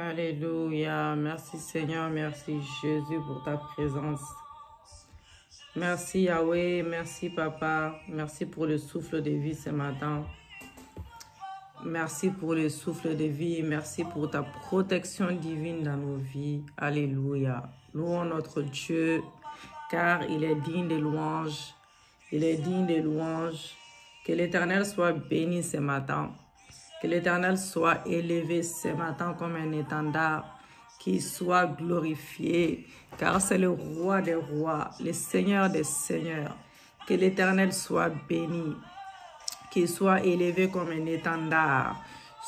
Alléluia. Merci Seigneur, merci Jésus pour ta présence. Merci Yahweh, merci Papa, merci pour le souffle de vie ce matin. Merci pour le souffle de vie, merci pour ta protection divine dans nos vies. Alléluia. Louons notre Dieu, car il est digne de louanges. Il est digne de louanges. Que l'Éternel soit béni ce matin. Que l'Éternel soit élevé ce matin comme un étendard, qu'il soit glorifié, car c'est le roi des rois, le Seigneur des seigneurs. Que l'Éternel soit béni, qu'il soit élevé comme un étendard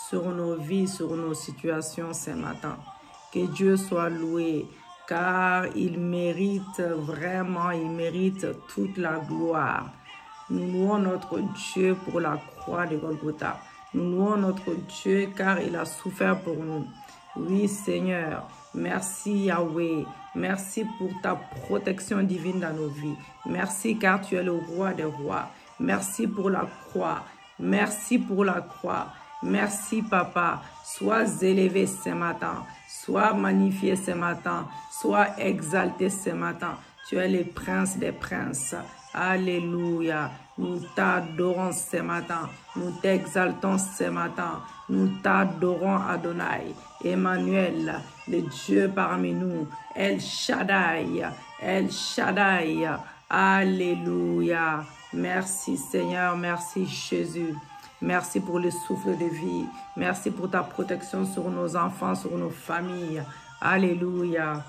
sur nos vies, sur nos situations ce matin. Que Dieu soit loué, car il mérite vraiment, il mérite toute la gloire. Nous louons notre Dieu pour la croix de Golgotha. Nous louons notre Dieu car il a souffert pour nous. Oui Seigneur, merci Yahweh. Merci pour ta protection divine dans nos vies. Merci car tu es le roi des rois. Merci pour la croix. Merci pour la croix. Merci Papa. Sois élevé ce matin. Sois magnifié ce matin. Sois exalté ce matin. Tu es le prince des princes. Alléluia. Nous t'adorons ce matin. Nous t'exaltons ce matin. Nous t'adorons Adonai. Emmanuel, le Dieu parmi nous. El Shaddai. El Shaddai. Alléluia. Merci Seigneur. Merci Jésus. Merci pour le souffle de vie. Merci pour ta protection sur nos enfants, sur nos familles. Alléluia.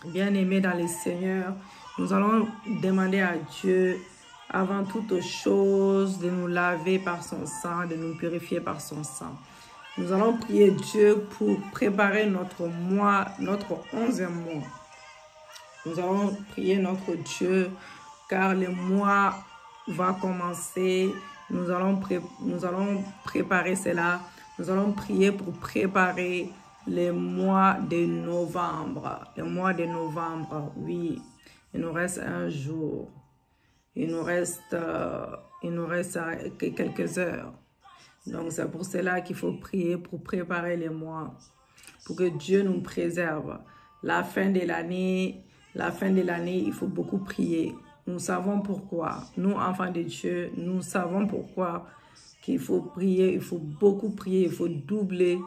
Bien-aimés dans le Seigneur, nous allons demander à Dieu, avant toute chose, de nous laver par son sang, de nous purifier par son sang. Nous allons prier Dieu pour préparer notre mois, notre 11e mois. Nous allons prier notre Dieu, car le mois va commencer. Nous allons préparer cela. Nous allons prier pour préparer le mois de novembre. Le mois de novembre, oui. Il nous reste un jour. Il nous reste quelques heures. Donc, c'est pour cela qu'il faut prier pour préparer les mois. Pour que Dieu nous préserve. La fin de l'année, il faut beaucoup prier. Nous savons pourquoi. Nous, enfants de Dieu, nous savons pourquoi qu'il faut prier. Il faut beaucoup prier. Il faut doubler.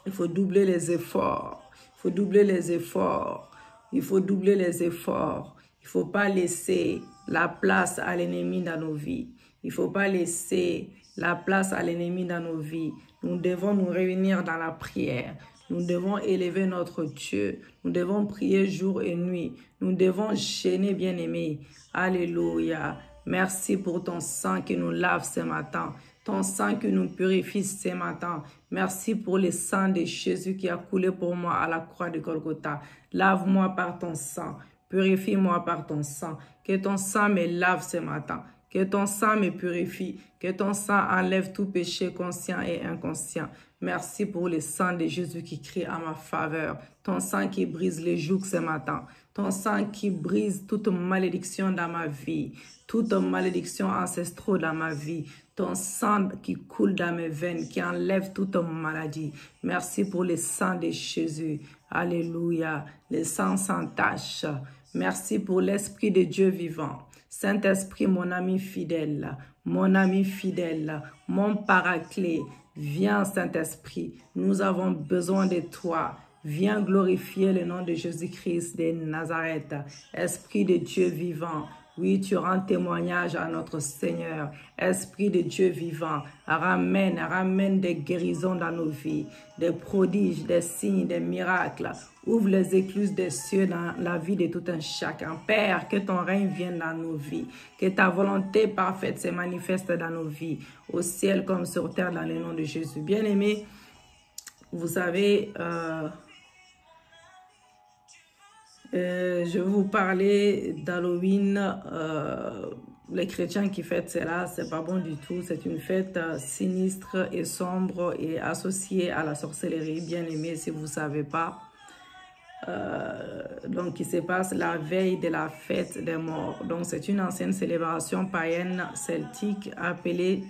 Il faut doubler les efforts. Il faut doubler les efforts. Il faut doubler les efforts. Il ne faut pas laisser la place à l'ennemi dans nos vies. Il ne faut pas laisser la place à l'ennemi dans nos vies. Nous devons nous réunir dans la prière. Nous devons élever notre Dieu. Nous devons prier jour et nuit. Nous devons gêner, bien-aimés. Alléluia. Merci pour ton sang qui nous lave ce matin. Ton sang qui nous purifie ce matin. Merci pour le sang de Jésus qui a coulé pour moi à la croix de Golgotha. Lave-moi par ton sang. Purifie-moi par ton sang. Que ton sang me lave ce matin. Que ton sang me purifie. Que ton sang enlève tout péché conscient et inconscient. Merci pour le sang de Jésus qui crie à ma faveur. Ton sang qui brise les jougs ce matin. Ton sang qui brise toute malédiction dans ma vie. Toute malédiction ancestrale dans ma vie. Ton sang qui coule dans mes veines, qui enlève toute maladie. Merci pour le sang de Jésus. Alléluia. Le sang sans tache. Merci pour l'Esprit de Dieu vivant. Saint-Esprit, mon ami fidèle, mon paraclet. Viens, Saint-Esprit, nous avons besoin de toi. Viens glorifier le nom de Jésus-Christ de Nazareth. Esprit de Dieu vivant, oui, tu rends témoignage à notre Seigneur. Esprit de Dieu vivant, ramène des guérisons dans nos vies, des prodiges, des signes, des miracles. Ouvre les écluses des cieux dans la vie de tout un chacun. Père, que ton règne vienne dans nos vies. Que ta volonté parfaite se manifeste dans nos vies, au ciel comme sur terre, dans le nom de Jésus. Bien-aimés, vous savez, je vais vous parler d'Halloween. Les chrétiens qui fêtent cela, c'est pas bon du tout. C'est une fête sinistre et sombre et associée à la sorcellerie. Bien aimé, si vous ne savez pas. Donc, qui se passe la veille de la fête des morts. Donc, c'est une ancienne célébration païenne celtique appelée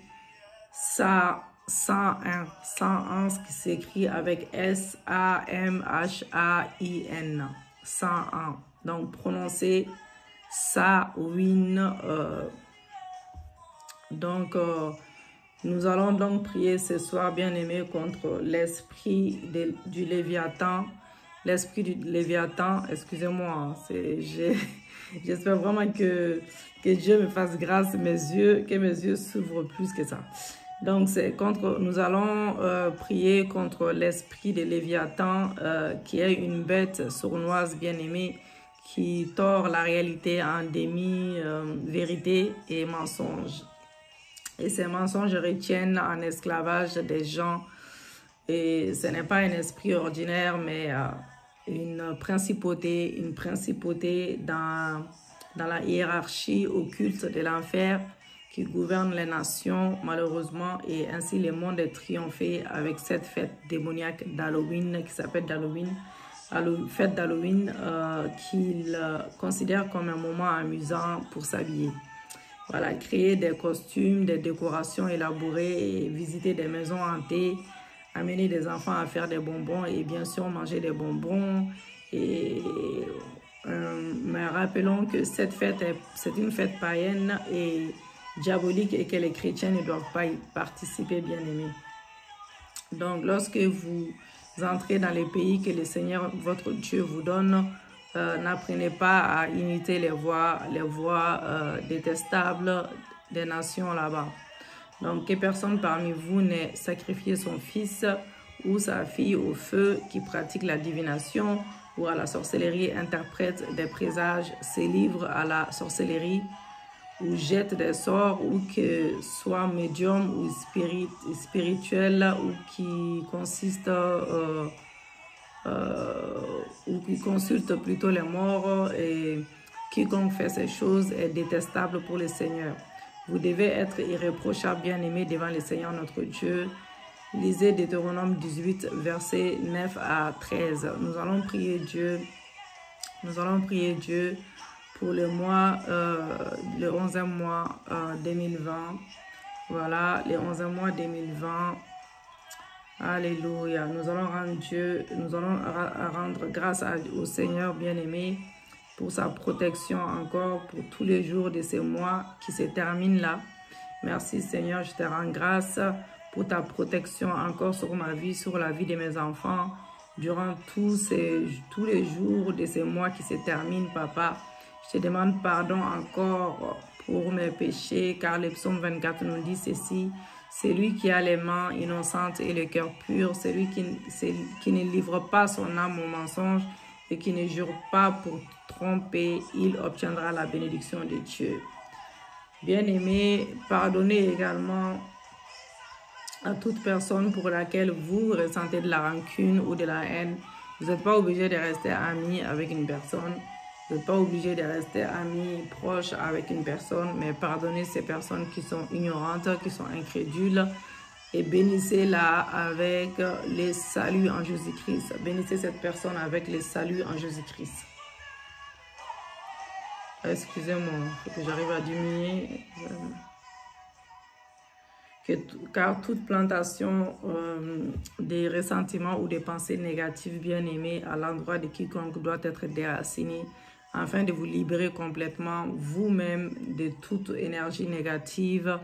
101. 101, ce qui s'écrit avec S-A-M-H-A-I-N. 101. Donc, prononcez Samhain. Nous allons donc prier ce soir, bien-aimés, contre l'esprit du Léviathan. L'esprit du Léviathan, excusez-moi, j'espère vraiment que Dieu me fasse grâce, que mes yeux s'ouvrent plus que ça. Donc, nous allons prier contre l'esprit de Léviathan, qui est une bête sournoise bien-aimée, qui tord la réalité en demi-vérité et mensonge. Et ces mensonges retiennent en esclavage des gens. Et ce n'est pas un esprit ordinaire, mais une principauté dans la hiérarchie occulte de l'enfer qui gouverne les nations, malheureusement. Et ainsi, le monde est triomphé avec cette fête démoniaque d'Halloween qui s'appelle fête d'Halloween, qu'il considère comme un moment amusant pour s'habiller. Voilà, créer des costumes, des décorations élaborées, et visiter des maisons hantées, amener des enfants à faire des bonbons et bien sûr manger des bonbons. Mais rappelons que cette fête, c'est une fête païenne et diabolique et que les chrétiens ne doivent pas y participer, bien aimés. Donc, lorsque vous entrez dans les pays que le Seigneur, votre Dieu, vous donne, n'apprenez pas à imiter les voies détestables des nations là-bas. Donc, que personne parmi vous n'ait sacrifié son fils ou sa fille au feu, qui pratique la divination ou à la sorcellerie, interprète des présages, se livre à la sorcellerie ou jette des sorts, ou que soit médium ou spirituel, ou qui consulte plutôt les morts, et quiconque fait ces choses est détestable pour le Seigneur. Vous devez être irréprochable, bien-aimés, devant le Seigneur notre Dieu. Lisez Deutéronome 18, versets 9 à 13. Nous allons prier Dieu pour le mois, le 11e mois 2020. Voilà, le 11e mois 2020. Alléluia. Nous allons rendre grâce au Seigneur bien-aimé pour sa protection encore pour tous les jours de ce mois qui se termine là. Merci Seigneur, je te rends grâce pour ta protection encore sur ma vie, sur la vie de mes enfants, durant tous les jours de ce mois qui se termine, Papa. Je te demande pardon encore pour mes péchés, car le psaume 24 nous dit ceci: celui qui a les mains innocentes et le cœur pur, celui qui ne livre pas son âme au mensonge et qui ne jure pas pour tromper, il obtiendra la bénédiction de Dieu. Bien-aimés, pardonnez également à toute personne pour laquelle vous ressentez de la rancune ou de la haine. Vous n'êtes pas obligé de rester ami avec une personne. Vous n'êtes pas obligé de rester ami, proche avec une personne, mais pardonnez ces personnes qui sont ignorantes, qui sont incrédules, et bénissez-la avec le salut en Jésus-Christ. Bénissez cette personne avec le salut en Jésus-Christ. Excusez-moi, il faut que j'arrive à diminuer. Car toute plantation des ressentiments ou des pensées négatives, bien aimées, à l'endroit de quiconque doit être déracinée, afin de vous libérer complètement vous-même de toute énergie négative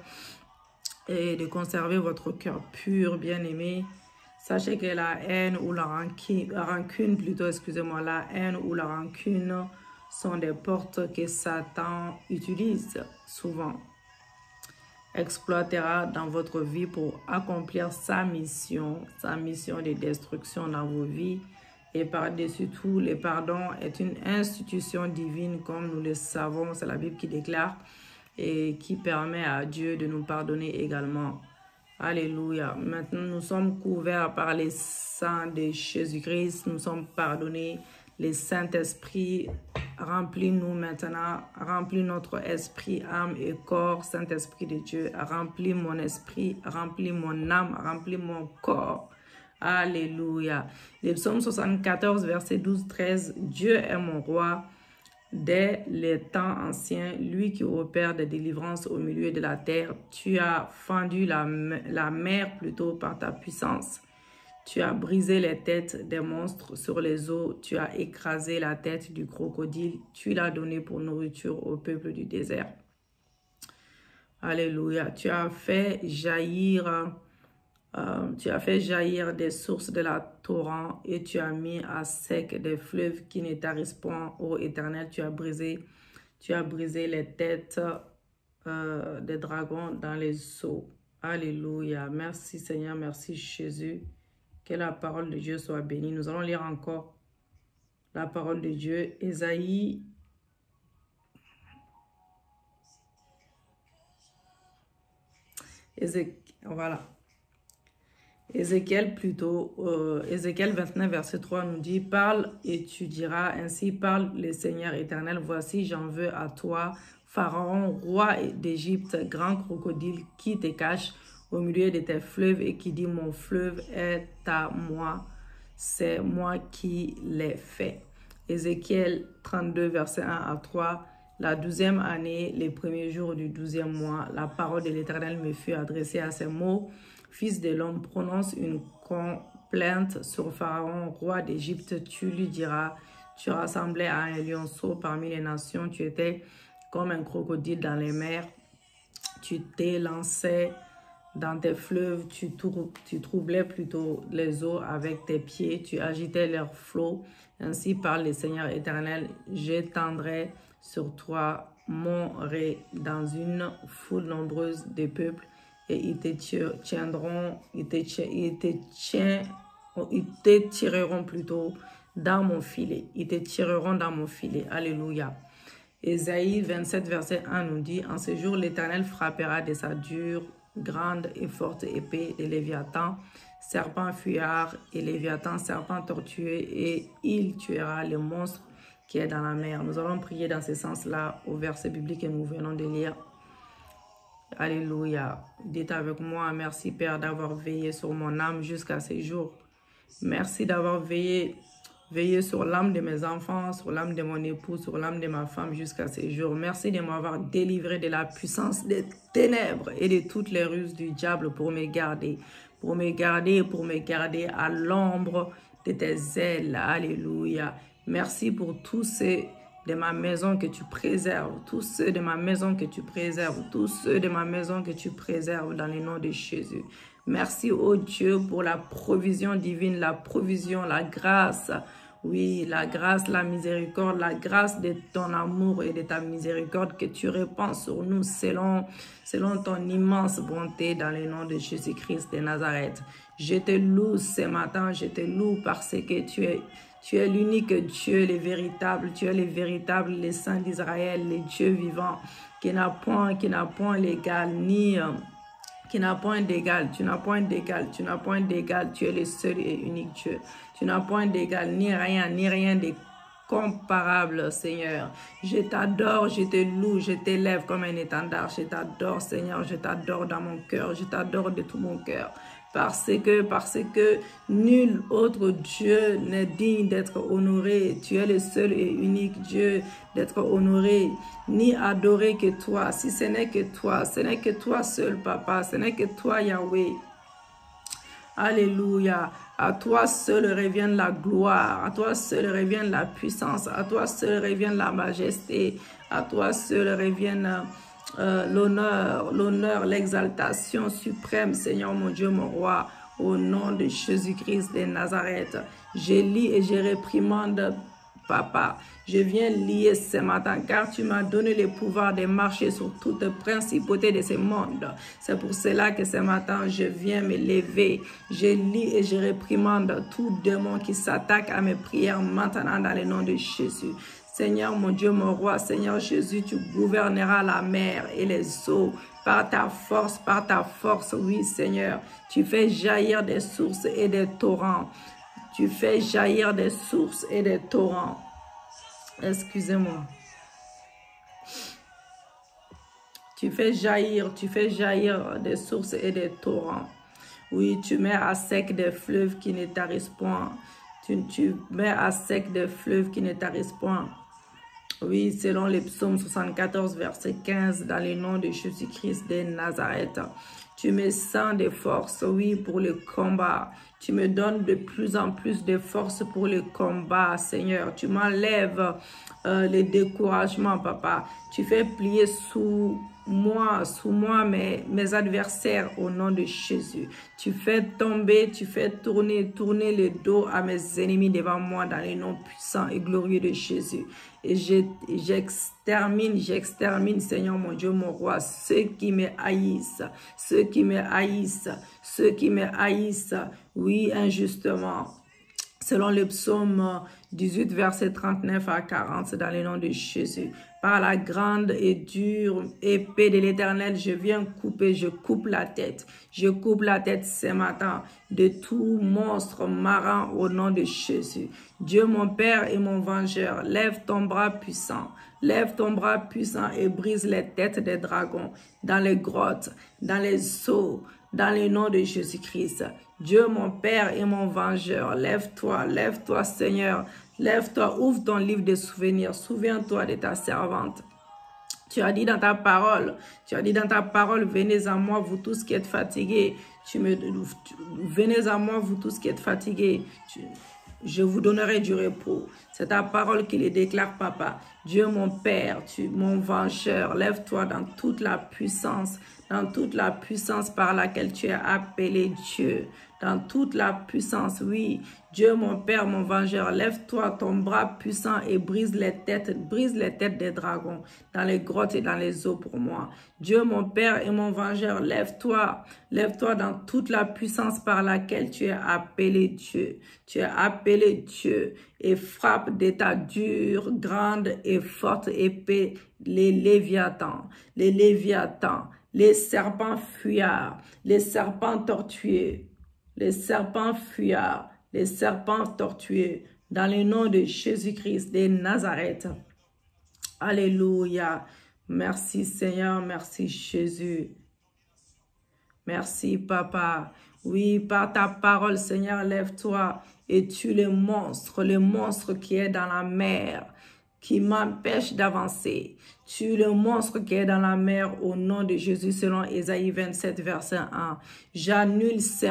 et de conserver votre cœur pur, bien aimé. Sachez que la haine ou la rancune, la haine ou la rancune sont des portes que Satan utilise souvent, exploitera dans votre vie pour accomplir sa mission de destruction dans vos vies. Et par-dessus tout, le pardon est une institution divine, comme nous le savons, c'est la Bible qui déclare, et qui permet à Dieu de nous pardonner également. Alléluia. Maintenant, nous sommes couverts par le sang de Jésus-Christ, nous sommes pardonnés. Le Saint-Esprit remplit-nous maintenant, remplit notre esprit, âme et corps. Saint-Esprit de Dieu, remplis mon esprit, remplis mon âme, remplis mon corps. Alléluia. Le psaume 74, verset 12-13. Dieu est mon roi. dès les temps anciens, lui qui opère des délivrances au milieu de la terre. Tu as fendu la mer plutôt par ta puissance. Tu as brisé les têtes des monstres sur les eaux. Tu as écrasé la tête du crocodile. Tu l'as donné pour nourriture au peuple du désert. Alléluia. Tu as fait jaillir des sources de la torrent et tu as mis à sec des fleuves qui ne tarissent point. Ô Éternel, tu as brisé les têtes des dragons dans les eaux. Alléluia. Merci Seigneur, merci Jésus. Que la parole de Dieu soit bénie. Nous allons lire encore la parole de Dieu. Ésaïe. Voilà. Ézéchiel 29, verset 3 nous dit, « Parle et tu diras, ainsi parle le Seigneur éternel, voici j'en veux à toi, Pharaon, roi d'Égypte, grand crocodile qui te cache au milieu de tes fleuves et qui dit, mon fleuve est à moi, c'est moi qui l'ai fait. » Ézéchiel 32, verset 1 à 3, « La 12e année, les premiers jours du 12e mois, la parole de l'Éternel me fut adressée à ces mots. Fils de l'homme, prononce une complainte sur Pharaon, roi d'Égypte. Tu lui diras, tu rassemblais à un lionceau parmi les nations, tu étais comme un crocodile dans les mers. Tu t'élançais dans tes fleuves, tu troublais plutôt les eaux avec tes pieds, tu agitais leurs flots. Ainsi parle le Seigneur éternel, j'étendrai sur toi mon ré dans une foule nombreuse de peuples et ils te tireront plutôt dans mon filet. Ils te tireront dans mon filet. Alléluia. Ésaïe 27, verset 1 nous dit, « En ce jour, l'Éternel frappera de sa dure, grande et forte épée de Léviathan, serpent fuyard et Léviathan, serpent tortueux, et il tuera le monstre qui est dans la mer. » Nous allons prier dans ce sens-là au verset biblique que nous venons de lire. Alléluia. Dites avec moi, merci Père d'avoir veillé sur mon âme jusqu'à ce jour. Merci d'avoir veillé sur l'âme de mes enfants, sur l'âme de mon époux, sur l'âme de ma femme jusqu'à ce jour. Merci de m'avoir délivré de la puissance des ténèbres et de toutes les ruses du diable pour me garder à l'ombre de tes ailes. Alléluia. Merci pour tous ceux de ma maison que tu préserves, tous ceux de ma maison que tu préserves, tous ceux de ma maison que tu préserves dans le nom de Jésus. Merci, ô Dieu, pour la provision divine, la provision, la grâce. Oui, la grâce, la miséricorde, la grâce de ton amour et de ta miséricorde que tu répands sur nous selon ton immense bonté dans le nom de Jésus-Christ de Nazareth. Je te loue ce matin, je te loue parce que tu es l'unique Dieu, le véritable, tu es le véritable, le Saint d'Israël, le Dieu vivant, qui n'a point l'égal, qui n'a point d'égal, tu n'as point d'égal, tu es le seul et unique Dieu. Tu n'as point d'égal, ni rien de comparable, Seigneur. Je t'adore, je te loue, je t'élève comme un étendard. Je t'adore, Seigneur, je t'adore dans mon cœur, je t'adore de tout mon cœur. Parce que nul autre Dieu n'est digne d'être honoré. Tu es le seul et unique Dieu d'être honoré, ni adoré que toi. Si ce n'est que toi seul, Papa, ce n'est que toi, Yahweh. Alléluia. À toi seul revient la gloire, à toi seul revient la puissance, à toi seul revient la majesté, à toi seul revient l'honneur, l'exaltation suprême, Seigneur mon Dieu, mon roi, au nom de Jésus-Christ de Nazareth. Je lis et je réprimande, Papa. Je viens lier ce matin car tu m'as donné le pouvoir de marcher sur toute principauté de ce monde. C'est pour cela que ce matin, je viens me lever. Je lis et je réprimande tout démon qui s'attaque à mes prières maintenant dans le nom de Jésus. Seigneur mon Dieu, mon roi, Seigneur Jésus, tu gouverneras la mer et les eaux par ta force, oui Seigneur. Tu fais jaillir des sources et des torrents. Tu fais jaillir des sources et des torrents. Excusez-moi. Tu fais jaillir des sources et des torrents. Oui, tu mets à sec des fleuves qui ne tarissent point. Tu mets à sec des fleuves qui ne tarissent point. Oui, selon les psaumes 74, verset 15, dans le nom de Jésus-Christ de Nazareth. Tu me sens des forces, oui, pour le combat. Tu me donnes de plus en plus de force pour le combat, Seigneur. Tu m'enlèves le découragement, Papa. Tu fais plier sous moi mes adversaires au nom de Jésus. Tu fais tomber, tu fais tourner le dos à mes ennemis devant moi dans le nom puissant et glorieux de Jésus. Et j'extermine, Seigneur mon Dieu, mon roi, ceux qui me haïssent, oui, injustement. Selon le psaume 18, verset 39 à 40, dans le nom de Jésus. Par la grande et dure épée de l'Éternel, je coupe la tête. Je coupe la tête ce matin de tout monstre marin au nom de Jésus. Dieu mon Père et mon Vengeur, lève ton bras puissant. Lève ton bras puissant et brise les têtes des dragons dans les grottes, dans les eaux, dans le nom de Jésus-Christ. Dieu mon Père et mon Vengeur, lève-toi Seigneur, lève-toi, ouvre ton livre de souvenirs, souviens-toi de ta servante. Tu as dit dans ta parole, venez à moi vous tous qui êtes fatigués, venez à moi vous tous qui êtes fatigués, je vous donnerai du repos. C'est ta parole qui le déclare, Papa. Dieu mon Père, mon Vengeur, lève-toi dans toute la puissance par laquelle tu es appelé Dieu. Dans toute la puissance, oui. Dieu mon Père, mon Vengeur, lève-toi ton bras puissant et brise les têtes des dragons dans les grottes et dans les eaux pour moi. Dieu mon Père et mon Vengeur, lève-toi dans toute la puissance par laquelle tu es appelé Dieu. Tu es appelé Dieu et frappe de ta dure, grande et forte épée les léviathans, les serpents fuyards, les serpents tortueux, les serpents fuyards, les serpents tortueux, dans le nom de Jésus-Christ de Nazareth. Alléluia. Merci Seigneur, merci Jésus. Merci Papa. Oui, par ta parole Seigneur, lève-toi et tue le monstre qui est dans la mer, qui m'empêche d'avancer. Tue le monstre qui est dans la mer au nom de Jésus selon Ésaïe 27 verset 1. J'annule ce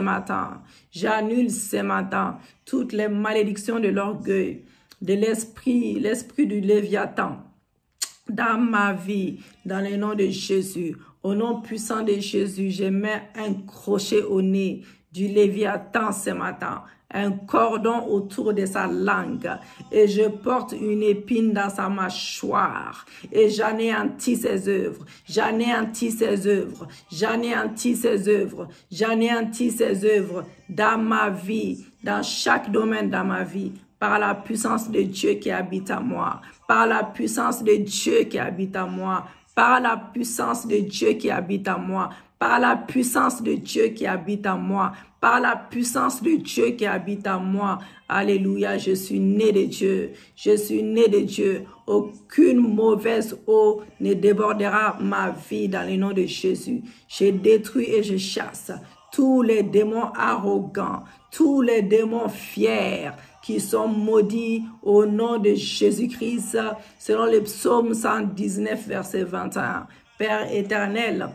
matin toutes les malédictions de l'orgueil, de l'esprit du Léviathan dans ma vie, dans le nom de Jésus. Au nom puissant de Jésus, je mets un crochet au nez du Léviathan ce matin, un cordon autour de sa langue et je porte une épine dans sa mâchoire et j'anéantis ses œuvres, dans ma vie, dans chaque domaine dans ma vie, par la puissance de Dieu qui habite à moi, par la puissance de Dieu qui habite à moi, par la puissance de Dieu qui habite à moi, par la puissance de Dieu qui habite à moi, par la puissance de Dieu qui habite à moi. Alléluia, je suis né de Dieu. Aucune mauvaise eau ne débordera ma vie dans le nom de Jésus. Je détruis et je chasse tous les démons arrogants, tous les démons fiers qui sont maudits au nom de Jésus-Christ, selon le psaume 119, verset 21. Père éternel,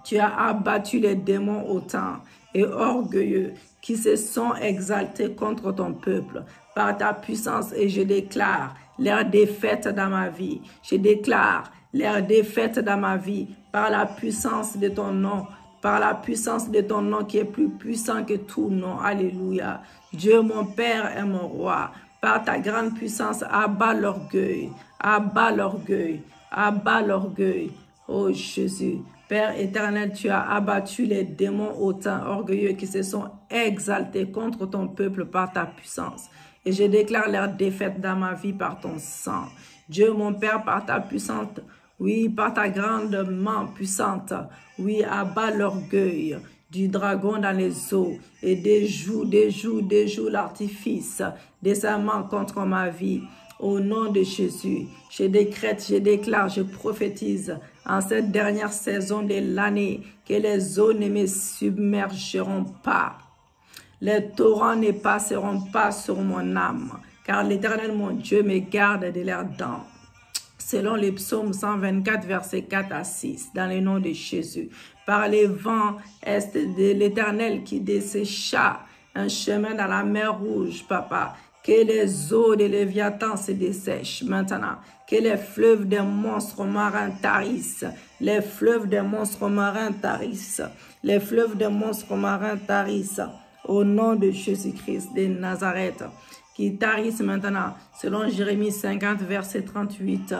tu as abattu les démons hautains et orgueilleux qui se sont exaltés contre ton peuple par ta puissance et je déclare leur défaite dans ma vie. Je déclare leur défaite dans ma vie par la puissance de ton nom. Par la puissance de ton nom qui est plus puissant que tout nom. Alléluia. Dieu mon Père et mon Roi, par ta grande puissance, abat l'orgueil. Oh Jésus, Père éternel, tu as abattu les démons hautains, orgueilleux qui se sont exaltés contre ton peuple par ta puissance. Et je déclare leur défaite dans ma vie par ton sang. Dieu mon Père, par ta puissance, oui, par ta grande main puissante, oui, abat l'orgueil du dragon dans les eaux et déjoue l'artifice de sa main contre ma vie. Au nom de Jésus, je décrète, je déclare, je prophétise en cette dernière saison de l'année que les eaux ne me submergeront pas. Les torrents ne passeront pas sur mon âme, car l'Éternel mon Dieu me garde de leurs dents. selon les psaumes 124, versets 4 à 6, dans le nom de Jésus. Par les vents est de l'Éternel qui dessécha un chemin dans la mer Rouge, papa. Que les eaux de Léviathan se dessèchent maintenant. Que les fleuves des monstres marins tarissent. Les fleuves des monstres marins tarissent. Les fleuves des monstres marins tarissent. Au nom de Jésus-Christ de Nazareth, qui tarissent maintenant, selon Jérémie 50, verset 38,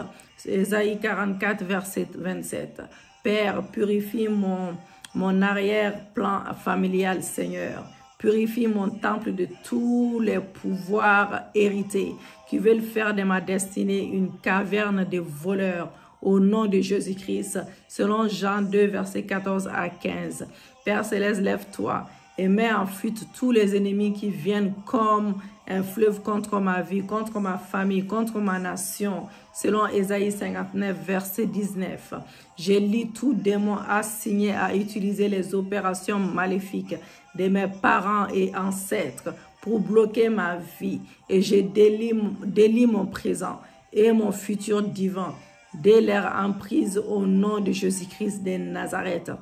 Ésaïe 44, verset 27. Père, purifie mon arrière-plan familial, Seigneur. Purifie mon temple de tous les pouvoirs hérités qui veulent faire de ma destinée une caverne de voleurs. Au nom de Jésus-Christ, selon Jean 2, verset 14 à 15. Père Céleste, lève-toi et mets en fuite tous les ennemis qui viennent comme un fleuve contre ma vie, contre ma famille, contre ma nation. Selon Ésaïe 59, verset 19. Je lis tout démon assigné à utiliser les opérations maléfiques de mes parents et ancêtres pour bloquer ma vie. Et je délie mon présent et mon futur divin dès leur emprise au nom de Jésus-Christ de Nazareth.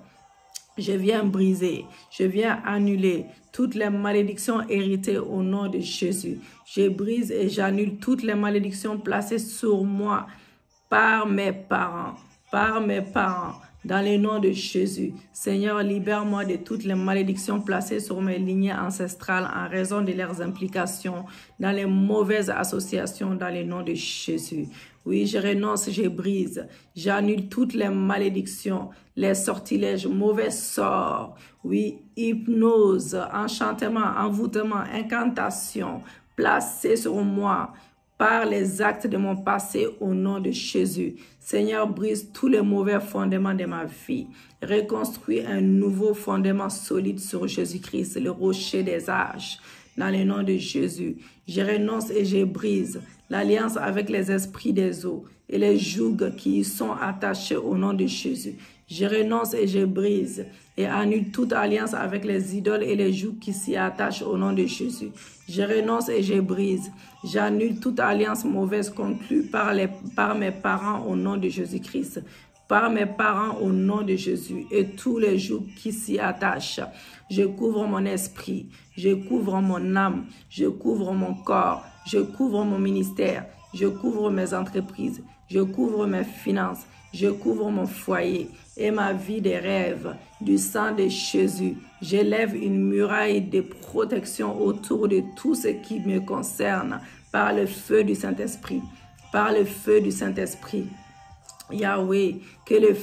Je viens briser, je viens annuler toutes les malédictions héritées au nom de Jésus. Je brise et j'annule toutes les malédictions placées sur moi par mes parents, dans le nom de Jésus. Seigneur, libère-moi de toutes les malédictions placées sur mes lignées ancestrales en raison de leurs implications dans les mauvaises associations dans le nom de Jésus. Oui, je renonce, je brise, j'annule toutes les malédictions, les sortilèges, mauvais sorts, oui, hypnose, enchantement, envoûtement, incantation, placés sur moi par les actes de mon passé au nom de Jésus. Seigneur, brise tous les mauvais fondements de ma vie. Reconstruis un nouveau fondement solide sur Jésus-Christ, le rocher des âges. Dans le nom de Jésus, je renonce et je brise l'alliance avec les esprits des eaux et les jougs qui y sont attachés au nom de Jésus. Je renonce et je brise et annule toute alliance avec les idoles et les jougs qui s'y attachent au nom de Jésus. Je renonce et je brise. J'annule toute alliance mauvaise conclue par mes parents au nom de Jésus-Christ. Par mes parents au nom de Jésus et tous les jougs qui s'y attachent. Je couvre mon esprit, je couvre mon âme, je couvre mon corps, je couvre mon ministère, je couvre mes entreprises, je couvre mes finances, je couvre mon foyer et ma vie des rêves du sang de Jésus. J'élève une muraille de protection autour de tout ce qui me concerne par le feu du Saint-Esprit, par le feu du Saint-Esprit. Yahweh, que le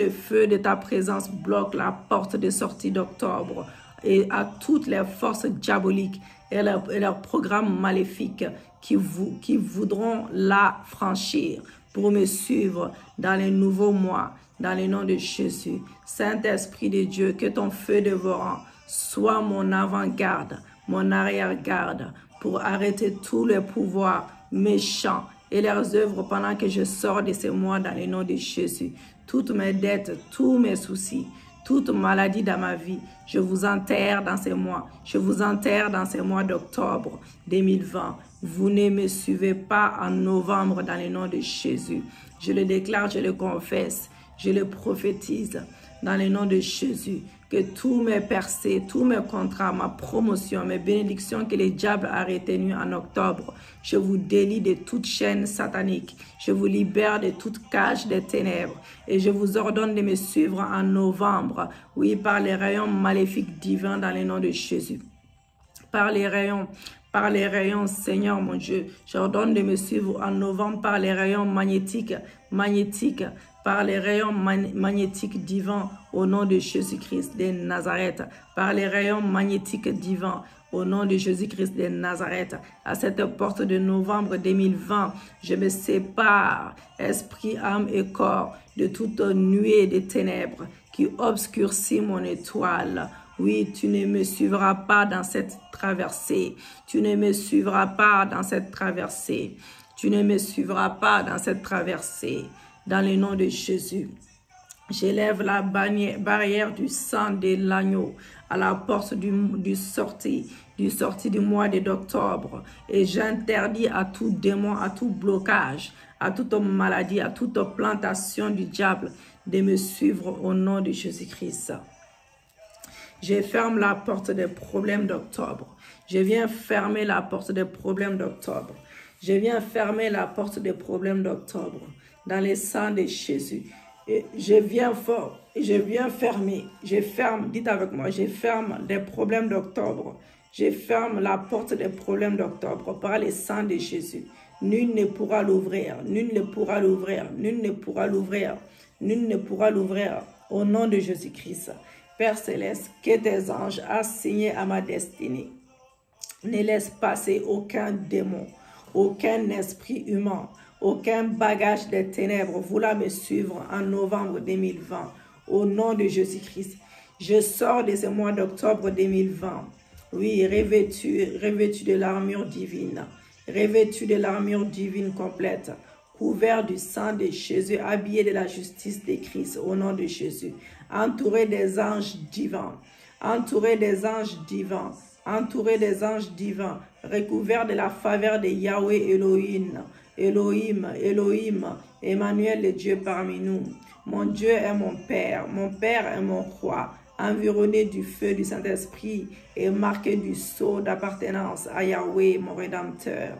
feu de ta présence bloque la porte de sortie d'octobre et à toutes les forces diaboliques et leurs programmes maléfiques qui voudront la franchir pour me suivre dans les nouveaux mois, dans le nom de Jésus. Saint-Esprit de Dieu, que ton feu dévorant soit mon avant-garde, mon arrière-garde pour arrêter tous les pouvoirs méchants et leurs œuvres pendant que je sors de ces mois dans le nom de Jésus. Toutes mes dettes, tous mes soucis, toute maladie dans ma vie, je vous enterre dans ces mois. Je vous enterre dans ces mois d'octobre 2020. Vous ne me suivez pas en novembre dans le nom de Jésus. Je le déclare, je le confesse, je le prophétise dans le nom de Jésus. Que tous mes percées, tous mes contrats, ma promotion, mes bénédictions que le diable a retenues en octobre, je vous délie de toute chaîne satanique. Je vous libère de toute cage des ténèbres. Et je vous ordonne de me suivre en novembre, oui, par les rayons maléfiques divins dans le nom de Jésus. Par les rayons, Seigneur mon Dieu, j'ordonne de me suivre en novembre par les rayons magnétiques, par les rayons magnétiques divins au nom de Jésus-Christ de Nazareth, par les rayons magnétiques divins au nom de Jésus-Christ de Nazareth. À cette porte de novembre 2020, je me sépare, esprit, âme et corps, de toute nuée de ténèbres qui obscurcit mon étoile. Oui, tu ne me suivras pas dans cette traversée. Tu ne me suivras pas dans cette traversée. Tu ne me suivras pas dans cette traversée. Dans le nom de Jésus, j'élève la barrière du sang de l'agneau à la porte du sortie du mois d'octobre. Et j'interdis à tout démon, à tout blocage, à toute maladie, à toute plantation du diable de me suivre au nom de Jésus-Christ. Je ferme la porte des problèmes d'octobre. Je viens fermer la porte des problèmes d'octobre. Je viens fermer la porte des problèmes d'octobre dans le sang de Jésus. Et je viens fermer, je ferme, dites avec moi, je ferme les problèmes d'octobre. Je ferme la porte des problèmes d'octobre par le sang de Jésus. Nul ne pourra l'ouvrir, nul ne pourra l'ouvrir, nul ne pourra l'ouvrir, nul ne pourra l'ouvrir au nom de Jésus-Christ. Père Céleste, que tes anges assignés à ma destinée ne laissent passer aucun démon, aucun esprit humain, aucun bagage des ténèbres voulant me suivre en novembre 2020. Au nom de Jésus-Christ, je sors de ce mois d'octobre 2020. Oui, revêtu de l'armure divine. Revêtu de l'armure divine complète. Couvert du sang de Jésus, habillé de la justice de Christ. Au nom de Jésus. Entouré des anges divins. Entouré des anges divins. Entouré des anges divins. Recouvert de la faveur de Yahweh Elohim. Elohim, Emmanuel le Dieu parmi nous. Mon Dieu est mon Père est mon roi, environné du feu du Saint-Esprit et marqué du sceau d'appartenance à Yahweh, mon Rédempteur.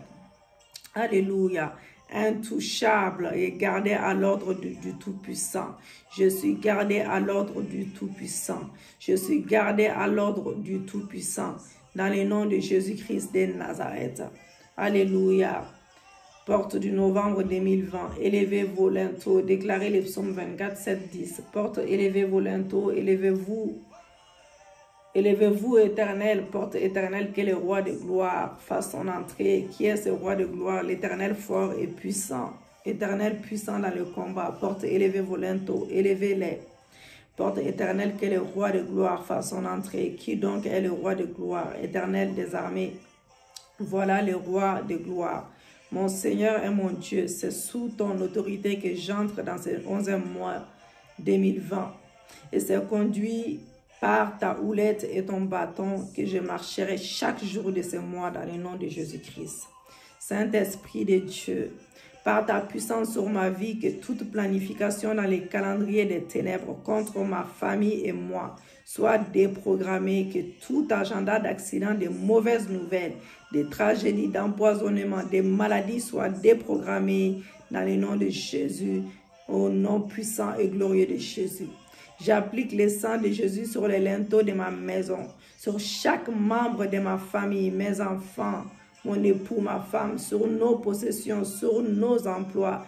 Alléluia. Intouchable et gardé à l'ordre du Tout-Puissant. Je suis gardé à l'ordre du Tout-Puissant. Je suis gardé à l'ordre du Tout-Puissant. Dans le nom de Jésus-Christ de Nazareth. Alléluia. Porte du novembre 2020, élevez vos linteaux, déclarez les psaumes 24, 7, 10. Porte, élevez vos linteaux, élevez-vous, éternel, porte éternelle, que le roi de gloire fasse son entrée. Qui est ce roi de gloire? L'éternel fort et puissant, éternel puissant dans le combat. Porte, élevez vos linteaux, élevez-les. Porte éternelle, que le roi de gloire fasse son entrée. Qui donc est le roi de gloire? Éternel des armées. Voilà le roi de gloire. Mon Seigneur et mon Dieu, c'est sous ton autorité que j'entre dans ce 11e mois 2020. Et c'est conduit par ta houlette et ton bâton que je marcherai chaque jour de ce mois dans le nom de Jésus-Christ. Saint-Esprit de Dieu, par ta puissance sur ma vie, que toute planification dans les calendriers des ténèbres contre ma famille et moi soit déprogrammée, que tout agenda d'accident, de mauvaises nouvelles, de tragédies, d'empoisonnement, de maladies soit déprogrammé dans le nom de Jésus, au nom puissant et glorieux de Jésus. J'applique le sang de Jésus sur les linteaux de ma maison, sur chaque membre de ma famille, mes enfants, mon époux, ma femme, sur nos possessions, sur nos emplois,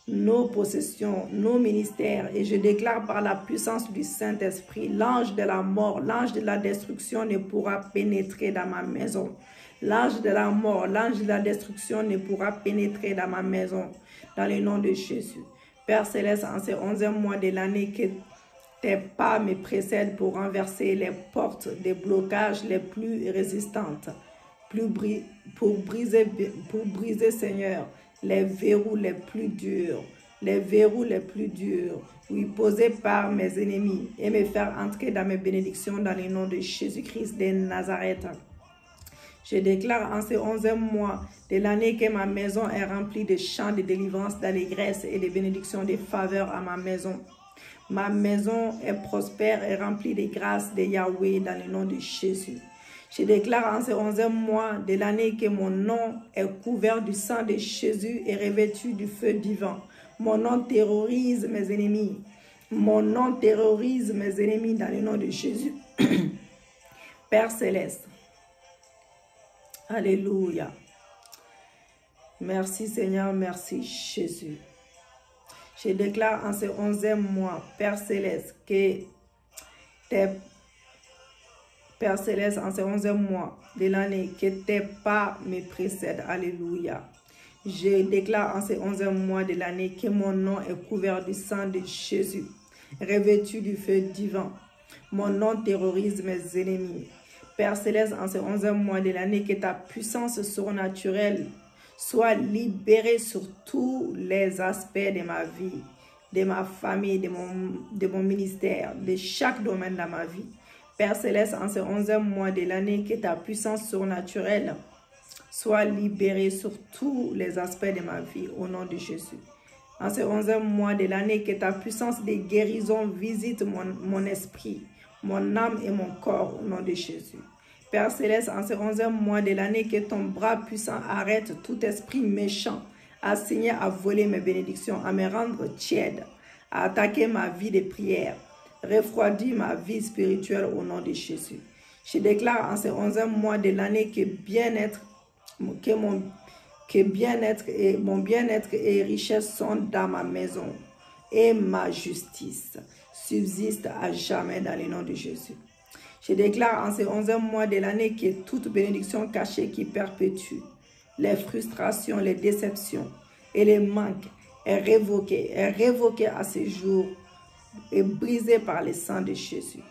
nos possessions, nos ministères. Et je déclare par la puissance du Saint-Esprit, l'ange de la mort, l'ange de la destruction ne pourra pénétrer dans ma maison. L'ange de la mort, l'ange de la destruction ne pourra pénétrer dans ma maison. Dans le nom de Jésus. Père Céleste, en ce 11e mois de l'année, que tes pas me précèdent pour renverser les portes des blocages les plus résistantes. Pour briser, Seigneur, les verrous les plus durs, oui, posés par mes ennemis, et me faire entrer dans mes bénédictions dans le nom de Jésus-Christ de Nazareth. Je déclare en ce 11e mois de l'année que ma maison est remplie de chants de délivrance, d'allégresse et de bénédictions, de faveurs à ma maison. Ma maison est prospère et remplie de grâces de Yahweh dans le nom de Jésus. Je déclare en ce 11e mois de l'année que mon nom est couvert du sang de Jésus et revêtu du feu divin. Mon nom terrorise mes ennemis. Mon nom terrorise mes ennemis dans le nom de Jésus. Père Céleste. Alléluia. Merci Seigneur, merci Jésus. Je déclare en ce 11e mois, Père Céleste, que tes Père Céleste, en ce 11e mois de l'année, que tes pas me précèdent. Alléluia. Je déclare en ce 11e mois de l'année que mon nom est couvert du sang de Jésus, revêtu du feu divin. Mon nom terrorise mes ennemis. Père Céleste, en ce 11e mois de l'année, que ta puissance surnaturelle soit libérée sur tous les aspects de ma vie, de ma famille, de mon ministère, de chaque domaine de ma vie. Père Céleste, en ce 11e mois de l'année, que ta puissance surnaturelle soit libérée sur tous les aspects de ma vie, au nom de Jésus. En ce 11e mois de l'année, que ta puissance de guérison visite mon esprit, mon âme et mon corps, au nom de Jésus. Père Céleste, en ce 11e mois de l'année, que ton bras puissant arrête tout esprit méchant, assigné à voler mes bénédictions, à me rendre tiède, à attaquer ma vie de prière, refroidir ma vie spirituelle au nom de Jésus. Je déclare en ce 11e mois de l'année que mon bien-être et richesse sont dans ma maison et ma justice subsiste à jamais dans le nom de Jésus. Je déclare en ce 11e mois de l'année que toute bénédiction cachée qui perpétue les frustrations, les déceptions et les manques est révoquée à ce jour et brisée par le sang de Jésus.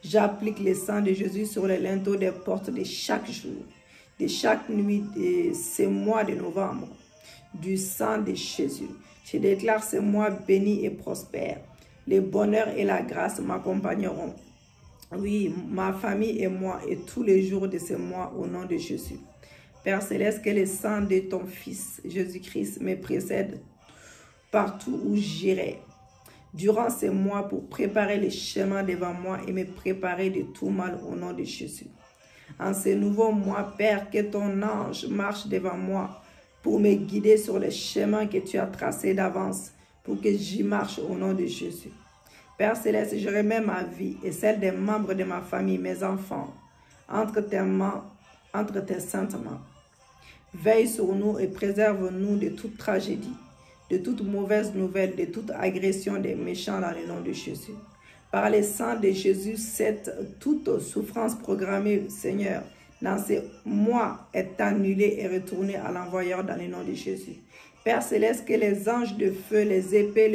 J'applique le sang de Jésus sur les linteaux des portes de chaque jour, de chaque nuit de ce mois de novembre, du sang de Jésus. Je déclare ce mois béni et prospère. Le bonheur et la grâce m'accompagneront. Oui, ma famille et moi, et tous les jours de ce mois, au nom de Jésus. Père Céleste, que le sang de ton Fils, Jésus-Christ, me précède partout où j'irai. Durant ces mois, pour préparer le chemin devant moi et me préparer de tout mal, au nom de Jésus. En ce nouveau mois, Père, que ton ange marche devant moi pour me guider sur les chemins que tu as tracés d'avance, pour que j'y marche au nom de Jésus. Père Céleste, je remets ma vie et celle des membres de ma famille, mes enfants, entre tes mains, entre tes saintes mains. Veille sur nous et préserve-nous de toute tragédie, de toute mauvaise nouvelle, de toute agression des méchants dans le nom de Jésus. Par le sang de Jésus, toute souffrance programmée, Seigneur, dans ces mois est annulée et retournée à l'envoyeur dans le nom de Jésus. Père Céleste, que les anges de feu, les épées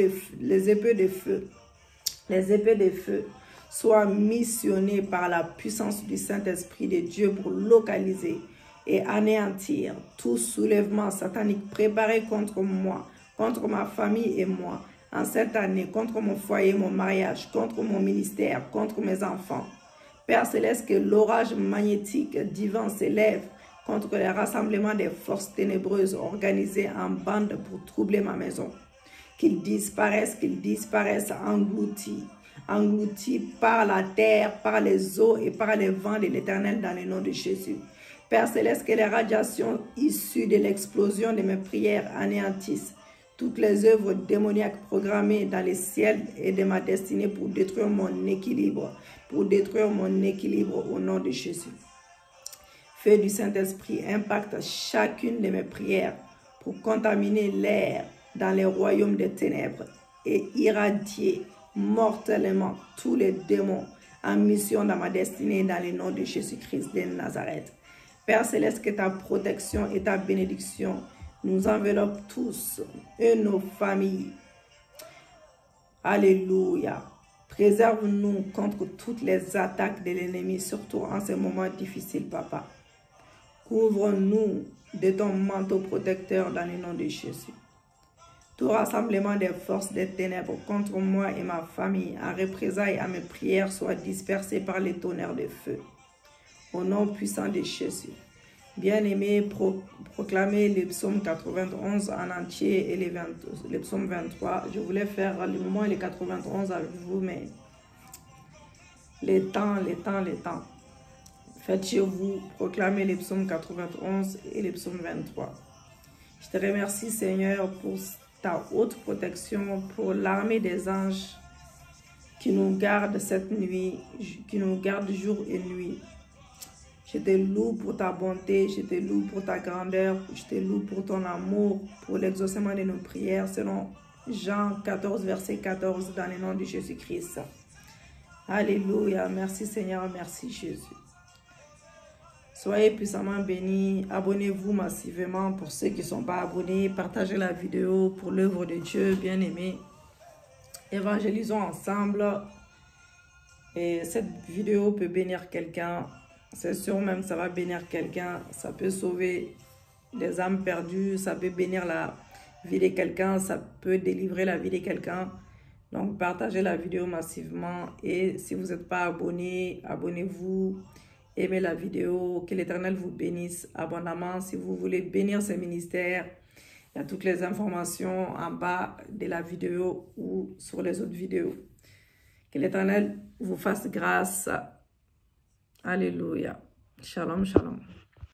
de feu soient missionnées par la puissance du Saint-Esprit de Dieu pour localiser et anéantir tout soulèvement satanique préparé contre moi, contre ma famille et moi, en cette année, contre mon foyer, mon mariage, contre mon ministère, contre mes enfants. Père Céleste, que l'orage magnétique divin s'élève contre les rassemblements des forces ténébreuses organisées en bande pour troubler ma maison. Qu'ils disparaissent, engloutis par la terre, par les eaux et par les vents de l'Éternel dans le nom de Jésus. Père Céleste, que les radiations issues de l'explosion de mes prières anéantissent toutes les œuvres démoniaques programmées dans les ciels et de ma destinée pour détruire mon équilibre, au nom de Jésus. Feu du Saint-Esprit impacte chacune de mes prières pour contaminer l'air dans les royaumes des ténèbres et irradier mortellement tous les démons en mission dans ma destinée dans le nom de Jésus-Christ de Nazareth. Père Céleste, que ta protection et ta bénédiction nous enveloppent tous et nos familles. Alléluia. Préserve-nous contre toutes les attaques de l'ennemi, surtout en ces moments difficiles, Papa. Couvre-nous de ton manteau protecteur dans le nom de Jésus. Tout rassemblement des forces des ténèbres contre moi et ma famille, en représailles à mes prières, soit dispersé par les tonnerres de feu. Au nom puissant de Jésus. Bien-aimés, proclamez le psaume 91 en entier et le psaume 23. Je voulais faire le moment et les 91 avec vous, mais les temps. Faites chez vous, proclamez le psaume 91 et le psaume 23. Je te remercie, Seigneur, pour ta haute protection, pour l'armée des anges qui nous garde cette nuit, qui nous garde jour et nuit. Je te loue pour ta bonté, je te loue pour ta grandeur, je te loue pour ton amour, pour l'exaucement de nos prières, selon Jean 14, verset 14, dans le nom de Jésus-Christ. Alléluia, merci Seigneur, merci Jésus. Soyez puissamment bénis, abonnez-vous massivement pour ceux qui ne sont pas abonnés, partagez la vidéo pour l'œuvre de Dieu, bien-aimé. Évangélisons ensemble et cette vidéo peut bénir quelqu'un. C'est sûr même que ça va bénir quelqu'un, ça peut sauver des âmes perdues, ça peut bénir la vie de quelqu'un, ça peut délivrer la vie de quelqu'un. Donc, partagez la vidéo massivement. Et si vous n'êtes pas abonné, abonnez-vous. Aimez la vidéo. Que l'Éternel vous bénisse abondamment. Si vous voulez bénir ces ministères, il y a toutes les informations en bas de la vidéo ou sur les autres vidéos. Que l'Éternel vous fasse grâce. Alléluia. Shalom, shalom.